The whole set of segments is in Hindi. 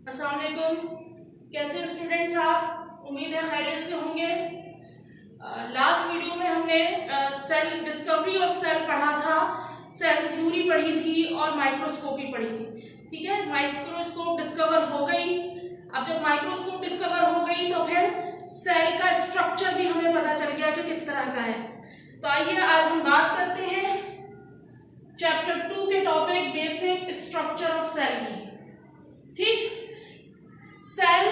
अस्सलाम वालेकुम। कैसे स्टूडेंट्स आप? उम्मीद है खैरियत से होंगे। लास्ट वीडियो में हमने सेल डिस्कवरी और सेल पढ़ा था, सेल थ्योरी पढ़ी थी और माइक्रोस्कोपी पढ़ी थी। ठीक है, माइक्रोस्कोप डिस्कवर हो गई। अब जब माइक्रोस्कोप डिस्कवर हो गई तो फिर सेल का स्ट्रक्चर भी हमें पता चल गया कि किस तरह का है। तो आइए आज हम बात करते हैं चैप्टर 2 के topic basic structure of cell की। ठीक, cell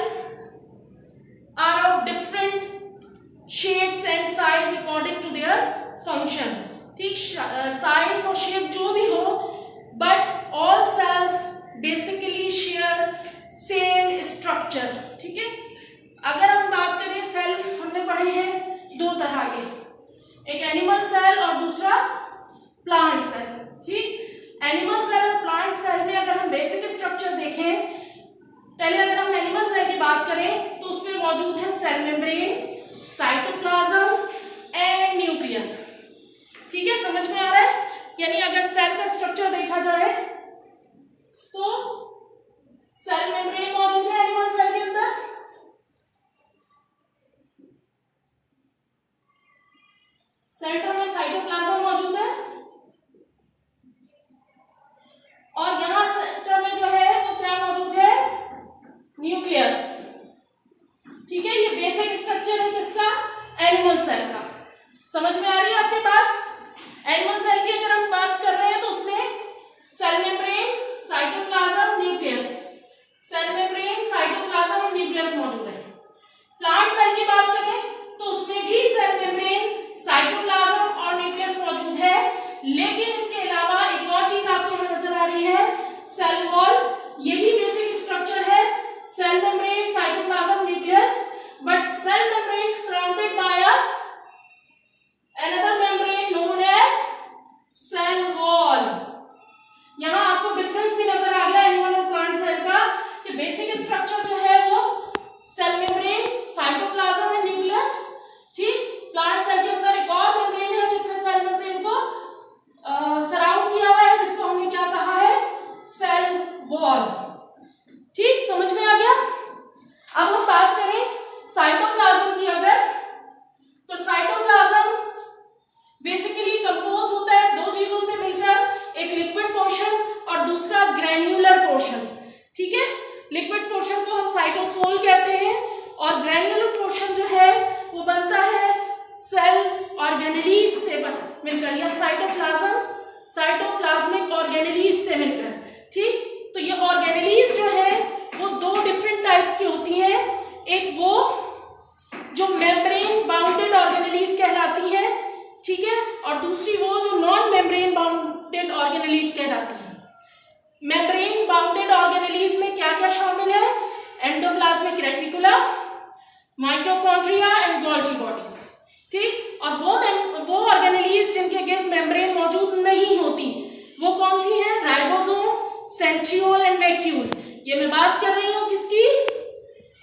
are of different shapes and size according to their function. ठीक, साइज और शेप जो भी हो, but all cells basically share same structure. ठीक है, अगर हम बात करें सेल हमने पढ़े हैं दो तरह के, एक एनिमल सेल और दूसरा प्लांट सेल। ठीक, एनिमल सेल और प्लांट सेल में अगर हम बेसिक स्ट्रक्चर देखें, पहले अगर हम एनिमल सेल की बात करें तो उसमें मौजूद है cell membrane, cytoplasm and nucleus. ठीक है, समझ में आ रहा है? यानी अगर सेल का स्ट्रक्चर देखा जाए तो सेल मेम्ब्रेन मौजूद है एनिमल सेल के अंदर, सेंटर में साइटोप्लाज्म मौजूद है और यहां सेंटर में जो है वो क्या मौजूद है? न्यूक्लियस। ठीक है, ये बेसिक स्ट्रक्चर है किसका? एनिमल सेल का। समझ में आ रही है आपके बात? एनिमल सेल की अगर हम बात कर रहे हैं तो उसमें cell membrane, cytoplasm, nucleus, cell membrane, cytoplasm और न्यूक्लियस मौजूद है। प्लांट सेल की बात करें तो उसमें भी सेल मेम्ब्रेन, साइटोप्लाज्म और न्यूक्लियस मौजूद है, लेकिन इसके अलावा एक और चीज आपको यहां नजर आ रही है, सेल वॉल। यही बेसिक स्ट्रक्चर है, cell membrane, cytoplasm, nucleus, but cell membrane surrounded by another membrane known as cell wall। यहां आपको डिफरेंस भी नजर आ गया एनिमल और प्लांट सेल का कि बेसिक स्ट्रक्चर जो है वो cell membrane, cytoplasm and nucleus. ठीक, प्लांट सेल के अंदर एक और मेम्ब्रेन है जिसने सेल मेम्ब्रेन को सराउंड किया हुआ है, जिसको हमने क्या कहा है? Cell wall. ठीक, समझ में आ गया? अब हम बात करें साइटोप्लाज्म की अगर, तो साइटोप्लाज्म बेसिकली कंपोज होता है दो चीजों से मिलकर, एक लिक्विड पोर्शन और दूसरा ग्रैन्युलर पोर्शन। ठीक है, लिक्विड पोर्शन को हम साइटोसोल कहते हैं और ग्रैन्युलर पोर्शन जो है वो बनता है सेल ऑर्गेनेलीज से मिलकर, या साइटोप्लाज्मिक ऑर्गेनेलीज से मिलकर। ठीक, तो ये ऑर्गेनेलीज जो है वो दो डिफरेंट टाइप्स की होती हैं। एक वो जो मेम्ब्रेन बाउंडेड ऑर्गेनेलीज कहलाती है, ठीक है, और दूसरी वो जो नॉन मेम्ब्रेन बाउंडेड ऑर्गेनेलीज कहलाती है। मेम्ब्रेन बाउंडेड ऑर्गेनेलीज में क्या क्या शामिल है? Endoplasmic reticulum, mitochondria and Golgi bodies. ठीक, और वो ऑर्गेनेलीज जिनके गिर्द मेम्ब्रेन मौजूद नहीं होती वो कौन सी है? Ribosome, centriole and vacuole. ये मैं बात कर रही हूं किसकी?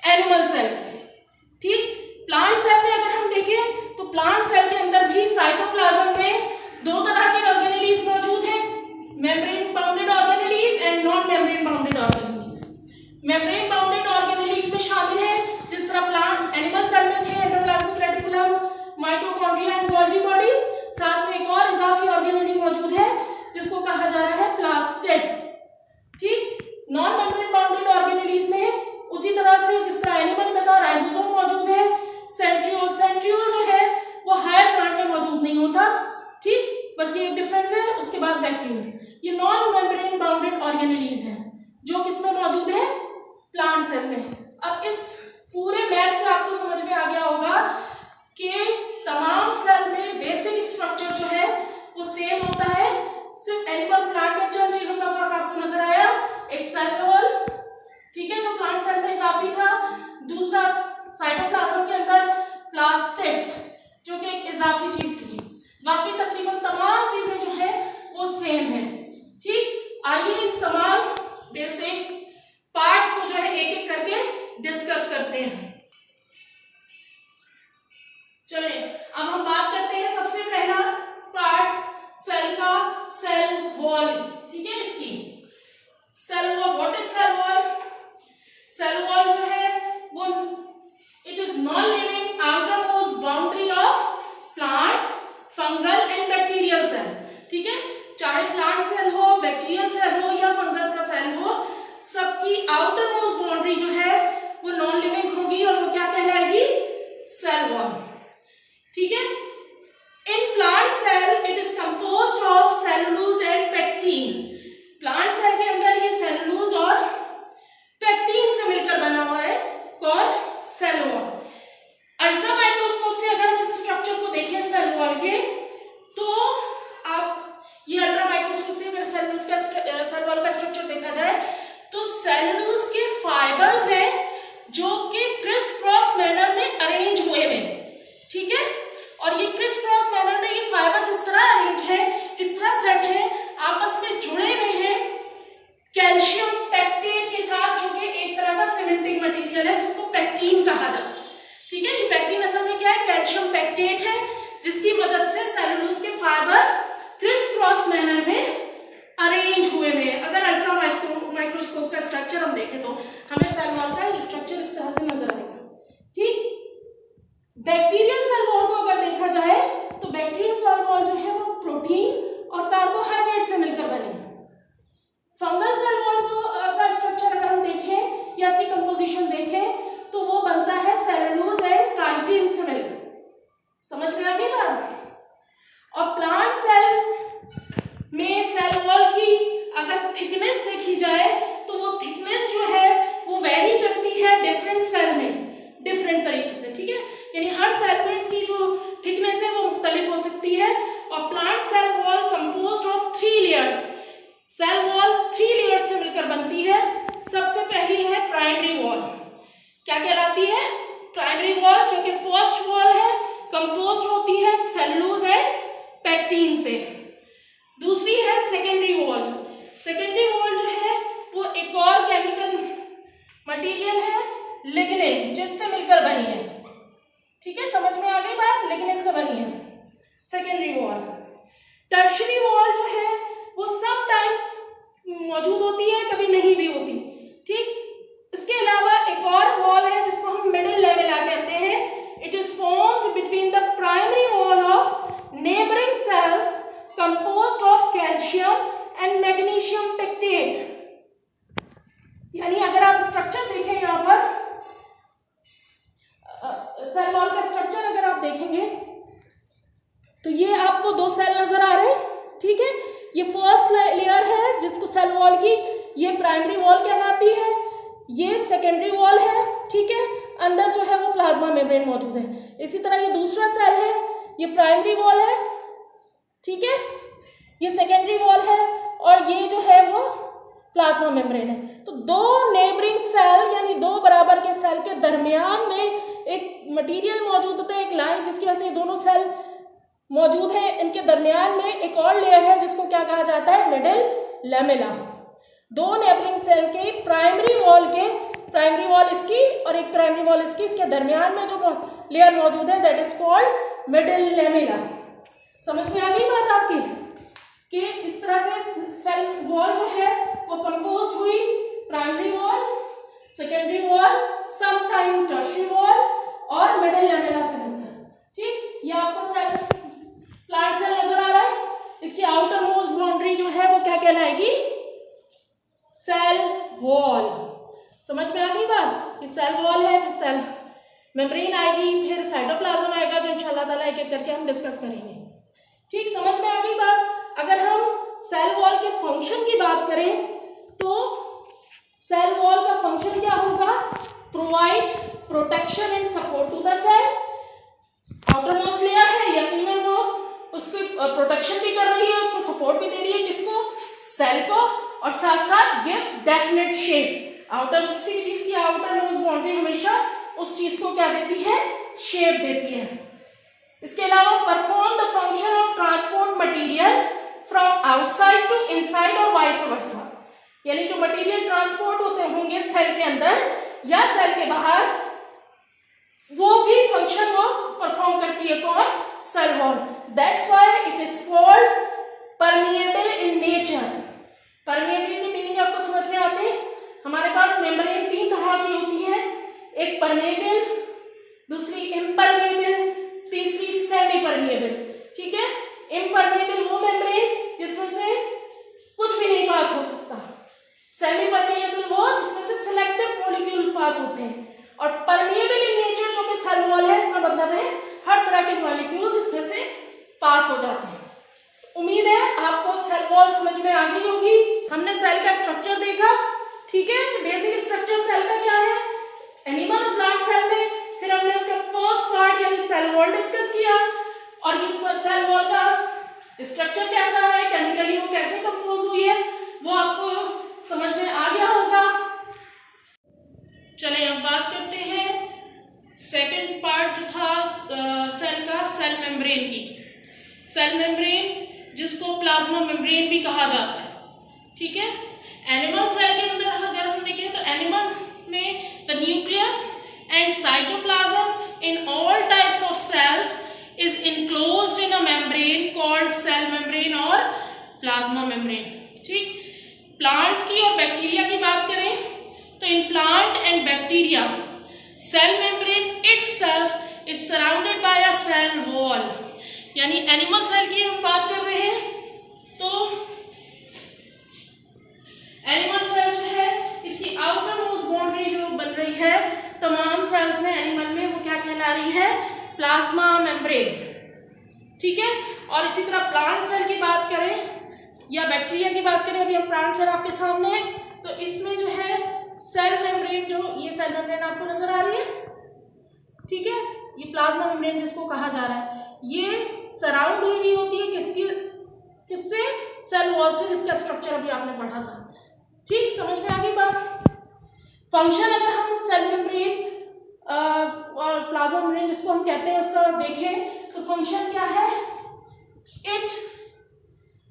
Animal cell. ठीक, प्लांट सेल में अगर हम देखें तो प्लांट सेल के अंदर भी साइटोप्लाज्म में दो तरह के ऑर्गेनेलीज मौजूद हैं, membrane bounded organelles and non membrane bounded organelles. Membrane bounded organelles में शामिल है जिस तरह प्लांट एनिमल सेल में थे endoplasmic reticulum, mitochondria and Golgi bodies, साथ में एक और इजाफी ऑर्गेनेली मौजूद है जिसको कहा जा रहा है प्लास्टिड। ठीक, नॉन मेम्ब्रेन बाउंडेड ऑर्गेनेलीज में उसी तरह से जिस तरह एनिमल में था राइबोसोम मौजूद है, सेंट्रियोल जो है वो हायर प्लांट में मौजूद नहीं होता। ठीक, बस ये एक डिफरेंस है। उसके बाद वैक्यूल, ये नॉन मेम्ब्रेन बाउंडेड ऑर्गेनेलीज हैं जो किसमें मौजूद है? प्लांट सेल में। अब इस पूरे मैप से आपको समझ में आ गया होगा कि तमाम सेल में बेसिक स्ट्रक्चर जो है वो सेम होता है, सिर्फ एनिमल प्लांट में चंद चीजों का फर्क आपको नजर आया। एक सेल वॉल, ठीक है, जो प्लांट सेल में इजाफी था, दूसरा साइटोप्लाज्म के अंदर प्लास्टिड्स जो कि एक इजाफी चीज थी। बाकी तकरीबन तमाम चीजें जो है वो सेम है। ठीक, आइए इन तमाम बेसिक पार्ट्स को जो है एक एक करके डिस्कस करते हैं। चलिए अब हम बात करते हैं सबसे पहला पार्ट सेल का, सेल वॉल। ठीक है, इसकी cell wall. What is cell wall? उसकी आउटर मोस्ट बाउंड्री जो है वो नॉन लिविंग होगी और वो क्या कहलाएगी? Cell wall. ठीक है। In plant cell it is composed of cellulose and pectin. Plant cell के अंदर ये सेलुलोज और पेक्टिन से मिलकर बना हुआ है कौन? Cell wall. अल्ट्रा माइक्रोस्कोप से अगर हम इस स्ट्रक्चर को देखें सेल वॉल के, तो आप ये अल्ट्रा माइक्रोस्कोप से अगर सेल वॉल का स्ट्रक्चर देखा जाए तो सेलुलोज के फाइबर्स हैं जो कि क्रिस क्रॉस मैनर में अरेंज हुए हैं। ठीक है। और ये क्रिस क्रॉस मैनर में ये फाइबर्स इस तरह अरेंज है, इस तरह सेट है, आपस में जुड़े हुए हैं कैल्शियम पेक्टेट के साथ, जो कि एक तरह का सीमेंटिंग मटेरियल है जिसको पेक्टिन कहा जाता है। ठीक है। ये पेक्टिन असल में क्या है? कैल्शियम पेक्टेट है, जिसकी मदद से सेलुलोज के फाइबर क्रिस क्रॉस मैनर में अरेंज हुए हैं। अगर अल्ट्रा माइक्रोस्कोप का स्ट्रक्चर हम देखें तो हमें सेल वॉल का स्ट्रक्चर इस तरह से नजर आएगा। ठीक। बैक्टीरियल सेल वॉल को अगर देखा जाए तो बैक्टीरियल सेल वॉल जो है वो प्रोटीन और कार्बोहाइड्रेट से मिलकर बनी है। फंगल सेल वॉल का स्ट्रक्चर अगर हम देखें या इसकी कंपोजिशन देखें तो वो बनता है सेलुलोज एंड काइटिन से मिलकर। समझ में आ गई बात? और प्लांट सेल में सेल वॉल की अगर थिकनेस देखी जाए तो वो थिकनेस जो है वो वेरी करती है डिफरेंट सेल में डिफरेंट तरीके से। ठीक है। यानी हर सेल में इसकी जो थिकनेस है वो मुख्तलिफ हो सकती है। और plant cell wall composed of 3 layers. Cell wall 3 layers से मिलकर बनती है। सबसे पहली है प्राइमरी वॉल। क्या कहलाती है? प्राइमरी वॉल, जो कि फर्स्ट वॉल है, कंपोज्ड होती है सेलुलोज एंड पेक्टिन से। दूसरी है सेकेंडरी वॉल। सेकेंडरी वॉल जो है वो एक और केमिकल मटेरियल है लिग्निन, जिससे मिलकर बनी है। ठीक है। समझ में आ गई बात? लिग्निन से बनी है सेकेंडरी वॉल। टर्शियरी वॉल जो है वो समटाइम्स मौजूद होती है, कभी नहीं भी होती। ठीक। इसके अलावा एक और वॉल है जिसको हम मिडिल लेमेला कहते हैं। It is formed between the primary wall of neighbouring cells composed of calcium and magnesium pectate. यानी अगर आप स्ट्रक्चर देखें, यहाँ पर सेल वॉल का स्ट्रक्चर अगर आप देखेंगे तो ये आपको 2 सेल नजर आ रहे हैं। ठीक है। ये फर्स्ट लेयर है जिसको सेल वॉल की, ये प्राइमरी वॉल कहलाती है। ये सेकेंडरी वॉल है। ठीक है। अंदर जो है वो प्लाज्मा मेम्ब्रेन मौजूद है। इसी तरह ये दूसरा सेल है, ये प्राइमरी वॉल है। ठीक है। ये सेकेंडरी वॉल है और ये जो है वो प्लाज्मा मेम्ब्रेन है। तो 2 नेबरिंग सेल यानी 2 बराबर के सेल के दरमियान में एक मटेरियल मौजूद होता है, एक लाइन, जिसकी वजह से ये दोनों सेल मौजूद है। इनके दरमियान में एक और लेयर है जिसको क्या कहा जाता है? Middle lamella. 2 नेबरिंग सेल के प्राइमरी वॉल इसकी और एक प्राइमरी वॉल इसकी, इसके दरमियान में जो लेयर मौजूद है that is called middle lamella. समझ में आ गई बात आपकी? कि इस तरह से सेल वॉल जो है वो कंपोज्ड हुई primary wall, secondary wall, sometime tertiary wall और मिडिल लेमेला से मिलकर। ठीक। ये आपको सेल प्लांट सेल नजर आ रहा है। इसकी आउटर मोस्ट बाउंड्री जो है वो क्या कहलाएगी? Cell wall. समझ में आ गई बात? ये सेल वॉल है, फिर सेल मेम्ब्रेन आएगी, फिर साइटोप्लाज्म आएगा, जो इंशाल्लाह ताला एक एक करके हम डिस्कस करेंगे। ठीक। समझ में आ गई बात? अगर हम सेल वॉल के फंक्शन की बात करें तो सेल वॉल का फंक्शन क्या होगा? Provide protection and support to the cell. Outermost layer है, यकीनन वो उसकी प्रोटेक्शन भी कर रही है, उसको सपोर्ट भी दे रही है, किसको? सेल को। और साथ साथ गिव डेफिनेट शेप। आउटर किसी भी चीज की आउटर मोस्ट बाउंड्री हमेशा उस चीज को क्या देती है? शेप देती है। इसके अलावा perform the function of transport material from outside to inside और वाइस वर्सा। यानी जो मटेरियल ट्रांसपोर्ट होते होंगे सेल के अंदर या सेल के बाहर, वो भी फंक्शन वो परफॉर्म करती है। कौन? Cell wall. That's why it is called permeable in nature. Permeable की मीनिंग आपको समझ में आते हैं? हमारे पास मेम्ब्रेन 3 तरह की होती है, एक परमिएबल, दूसरी इम्परमिएबल, तीसरी सेमी परमिएबल। ठीक है। इम्परमिएबल वो मेम्ब्रेन जिसमें से कुछ भी नहीं पास हो सकता, सेमी परमिएबल वो जिसमें पास हो जाते हैं। उम्मीद है आपको सेल वॉल समझ में आ गई होगी। हमने सेल का स्ट्रक्चर देखा, ठीक है। बेसिक स्ट्रक्चर सेल का क्या है एनिमल और प्लांट सेल में, फिर हमने उसका फर्स्ट पार्ट यानी सेल वॉल डिस्कस किया, और ये सेल वॉल का स्ट्रक्चर कैसा है, केमिकली वो कैसे कंपोज हुई है, वो आपको समझ में आ गया होगा। चलिए अब बात करते हैं सेकंड पार्ट जो था सेल का, सेल मेम्ब्रेन की। सेल मेम्ब्रेन जिसको प्लाज्मा मेम्ब्रेन भी कहा जाता है, ठीक है। एनिमल सेल के अंदर अगर हम देखें तो एनिमल में the nucleus and cytoplasm in all types of cells is enclosed in a membrane called cell membrane और plasma membrane, ठीक। प्लांट्स की और बैक्टीरिया की बात करें तो in plant and bacteria cell membrane itself is surrounded by a cell wall, यानी एनिमल सेल की हम बात कर रहे हैं तो एनिमल सेल जो है इसकी आउटर मोस्ट बाउंड्री जो बन रही है तमाम सेल्स में एनिमल में, वो क्या कहला रही है, प्लाज्मा मेम्ब्रेन, ठीक है। और इसी तरह प्लांट सेल की बात करें या बैक्टीरिया की बात करें, अभी हम प्लांट सेल आपके सामने है, तो इसमें जो है सेल मेम्ब्रेन, जो ये सेल मेम्ब्रेन आपको नजर आ रही है, ठीक है, ये प्लाज्मा मेम्ब्रेन जिसको कहा जा रहा है, ये सराउंड हुई होती है किससे, सेल वॉल से, जिसका स्ट्रक्चर अभी आपने पढ़ा था, ठीक। समझ में आ गई बात। फंक्शन अगर हम सेल मेम्ब्रेन और प्लाज्मा मेम्ब्रेन जिसको हम कहते हैं उसका देखें तो फंक्शन क्या है, it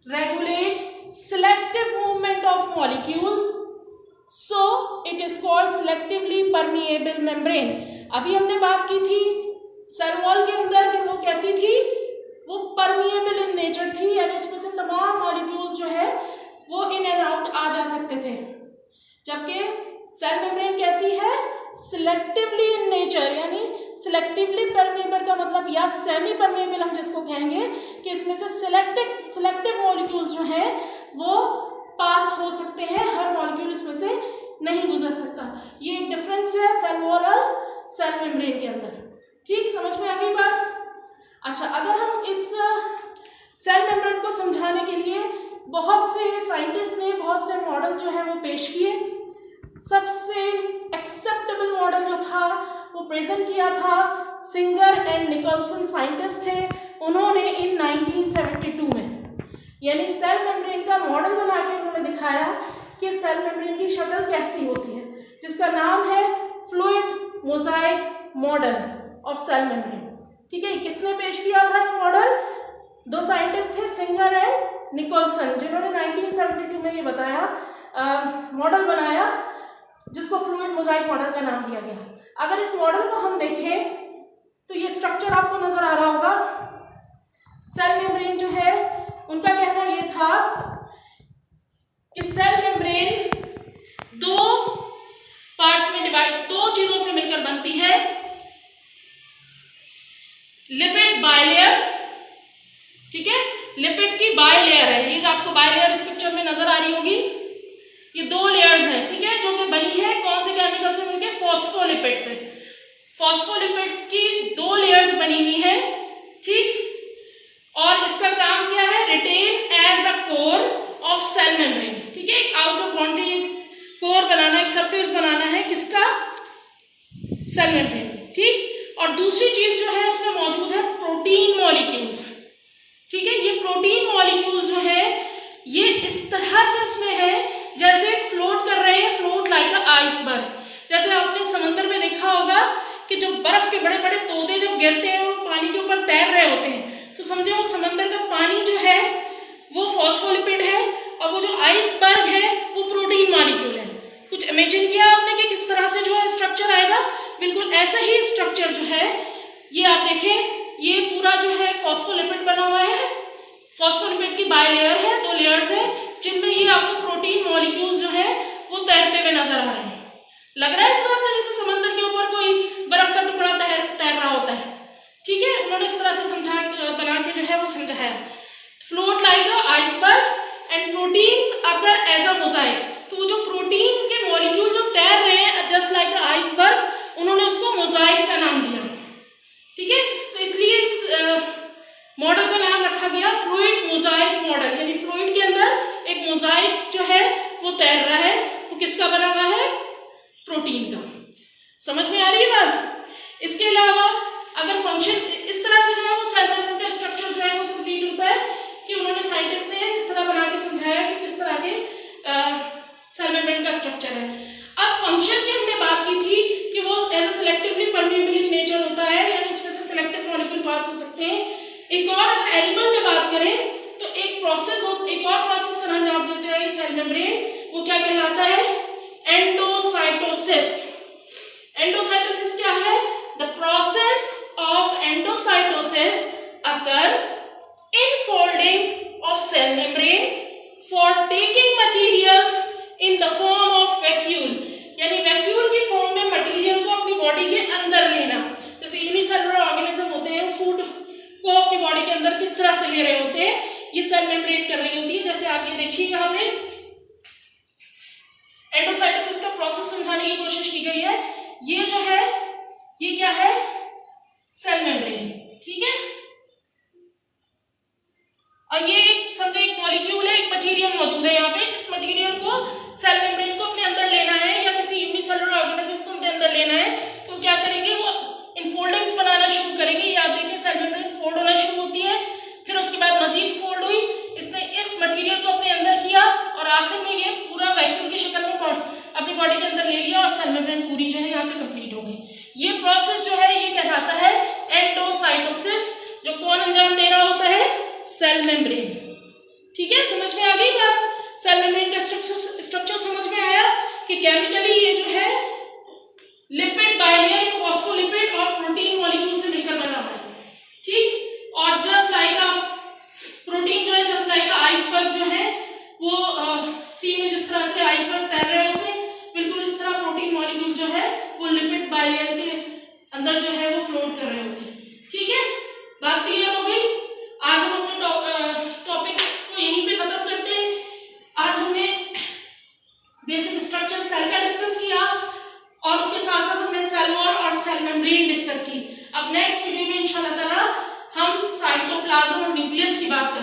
regulate selective movement of molecules, so it is called selectively permeable membrane. अभी हमने बात की थी सेल वॉल के अंदर कि वो कैसी थी, वो परमिएबल इन नेचर थी, यानी उसमें से तमाम मॉलिक्यूल्स जो है वो इन एंड आउट आ जा सकते थे, जबकि सेल मेम्ब्रेन कैसी है, सिलेक्टिवली इन नेचर, यानी सिलेक्टिवली परमेबल का मतलब या सेमी परमेबल हम जिसको कहेंगे कि इसमें से सिलेक्टिव मॉलिक्यूल्स जो हैं वो पास हो सकते हैं, हर मॉलिक्यूल इसमें से नहीं गुजर सकता। ये एक डिफरेंस है सेल वॉल और सेल मेम्ब्रेन के अंदर, ठीक। समझ में आ गई बात। अच्छा, अगर हम इस सेल मेम्ब्रेन को समझाने के लिए बहुत से साइंटिस्ट ने बहुत से मॉडल जो है वो पेश किए। सबसे एक्सेप्टेबल मॉडल जो था वो प्रेजेंट किया था सिंगर एंड निकोलसन साइंटिस्ट थे, उन्होंने इन 1972 में, यानी सेल मेम्ब्रेन का मॉडल बना के उन्होंने दिखाया कि सेल मेम्ब्रेन की शक्ल कैसी होती है, जिसका नाम है fluid mosaic model of cell membrane, ठीक है। किसने पेश किया था ये मॉडल, दो साइंटिस्ट थे सिंगर एंड निकोलसन, जिन्होंने 1972 में ये बताया, मॉडल बनाया जिसको फ्लूइड मोजाइक मॉडल का नाम दिया गया। अगर इस मॉडल को हम देखें तो ये स्ट्रक्चर आपको नजर आ रहा होगा। सेल मेम्ब्रेन जो है उनका कहना ये था कि सेल मेम्ब्रेन दो पार्ट्स में डिवाइड, दो चीजों से मिलकर बनती है, लिपिड बाइलेयर, ठीक है, लिपिड की बाइलेयर है, ये जो आपको बाइलेयर इस पिक्चर में नजर आ रही होगी, ये दो लेयर्स हैं, ठीक है, जो कि बनी है कौन से केमिकल से मिलके, फॉस्फोलिपिड से। फॉस्फोलिपिड की दो लेयर्स बनी हुई है, ठीक। और इसका काम क्या है, retain as a core of cell membrane, ठीक है, एक आउटर बाउंड्री कोर बनाना, एक सरफेस बनाना है किसका, सेल मेम्ब्रेन, ठीक। और दूसरी चीज जो है उसमें मौजूद है प्रोटीन मॉलिक्यूल्स, ठीक है। ये प्रोटीन मॉलिक्यूल्स जो है ये इस तरह से उसमें है जैसे फ्लोट कर रहे हैं, फ्लोट लाइक अ आइसबर्ग। जैसे आपने समंदर में देखा होगा कि जब बर्फ के बड़े बड़े तोते जब गिरते हैं और पानी के ऊपर तैर रहे होते हैं, तो समझे वो समंदर का पानी जो है वो फॉस्फोलिपिड है और वो जो आइसबर्ग है वो प्रोटीन मॉलिक्यूल है। कुछ इमेजिन किया आपने कि किस तरह से जो है स्ट्रक्चर आएगा, बिल्कुल ऐसा ही स्ट्रक्चर जो है ये आप देखें, ये पूरा जो है फॉस्फोलिपिड बना हुआ है, फॉस्फोलिपिड की बाइलेयर है, दो लेयर्स है जिनमें ये आपको प्रोटीन मॉलिक्यूल्स जो है वो तैरते हुए नजर आ रहे हैं। लग रहा है इस तरह से जैसे समंदर के ऊपर कोई बर्फ का टुकड़ा तैर रहा होता है, ठीक है। उन्होंने इस तरह से बना के जो है वो समझाया, float like a iceberg and proteins occur as a mosaic. तो वो जो प्रोटीन के मॉलिक्यूल जो तैर रहे हैं जस्ट लाइक अ आइसबर्ग, उन्होंने उसको मोजाइक का नाम दिया, ठीक है। तो इसलिए इस मॉडल का नाम रखा प्रोटीन का। समझ में आ रही है बात? इसके अलावा अगर फंक्शन इस तरह से जो है वो सेल मेम्ब्रेन का स्ट्रक्चर जो है वो कंप्लीट होता है कि उन्होंने साइंटिस्ट ने इस तरह बना के समझाया कि किस तरह के सेल मेम्ब्रेन का स्ट्रक्चर है। अब फंक्शन की हमने बात की थी कि वो as a selectively permeable in nature होता है, यानी इसमें से सिलेक्टिव मॉलिक्यूल पास हो सकते हैं। एक और अगर एनिमल में बात करें तो एक और प्रोसेस अंजाम देते हैं सेल मेम्ब्रेन, वो क्या कहलाता है? एंडोसाइटोसिस। एंडोसाइटोसिस क्या है? The process of endocytosis occur in folding of cell membrane for taking materials in the form of vacuole, यानी वैक्यूल की फॉर्म में मटेरियल को अपनी बॉडी के अंदर लेना। जैसे यूनिसेलुलर ऑर्गेनिज्म होते हैं, फूड को अपनी बॉडी के अंदर किस तरह से ले रहे होते हैं, ये सेल मेम्ब्रेन कर रही होती है। जैसे आप ये देखिए यहाँ पे एंडोसाइटोसिस का प्रोसेस समझाने की कोशिश की गई है। ये जो है ये क्या है? सेल मेम्ब्रेन, ठीक है। और ये समझे एक मॉलिक्यूल है, एक मटेरियल मौजूद है यहाँ पे। इस मटेरियल को सेल मेम्ब्रेन को अपने अंदर लेना है या किसी यूनिसेलुलर ऑर्गेनिज्म को अपने अंदर लेना है, तो क्या करेंगे? वो इनफोल्डिंग्स बनाना शुरू करेंगे। ये आप देखिए सेल मेम्ब्रेन फोल्ड होना शुरू होती है, फिर उसके बाद मजीद फोल्ड हुई, इसने इस मटेरियल को अपने अंदर किया और आखिर में ये पूरा वैक्यूल की शक्ल में अपनी बॉडी के अंदर ले लिया और सेल मेम्ब्रेन पूरी जो है यहाँ से कंप्लीट हो गई। ये प्रोसेस जो है ये कहलाता है एंडोसाइटोसिस, जो कौन अंजाम दे रहा होता है? Cell membrane. ठीक है, समझ में आ गई बात? सेल मेम्ब्रेन का स्ट्रक्चर समझ में आया कि केमिकली ये जो है लिपिड, बाइलेयर, फॉस्फोलिपिड और प्रोटीन मॉलिक्यूल से मिलकर बना हुआ है। ठीक, और जस्ट लाइक अ प्रोटीन जो है, जस्ट लाइक आइसबर्ग जो है वो सी में जिस तरह से आइसबर्ग तैर रहे होते हैं, बिल्कुल इस तरह प्रोटीन मॉलिक्यूल जो है वो लिपिड बाइलेयर के अंदर जो है वो फ्लोट कर रहे होते हैं। ठीक है, बात क्लियर हो गई? आज हम अपने टॉपिक को यहीं पे खत्म करते हैं। आज हमने बेसिक स्ट्रक्चर सेल का डिस्कस किया और उसके साथ साथ हमने सेल वॉल और सेल मेम्ब्रेन डिस्कस की। अब नेक्स्ट वीडियो में इंशाल्लाह ताला हम साइटोप्लाज्म और न्यूक्लियस की बात करेंगे।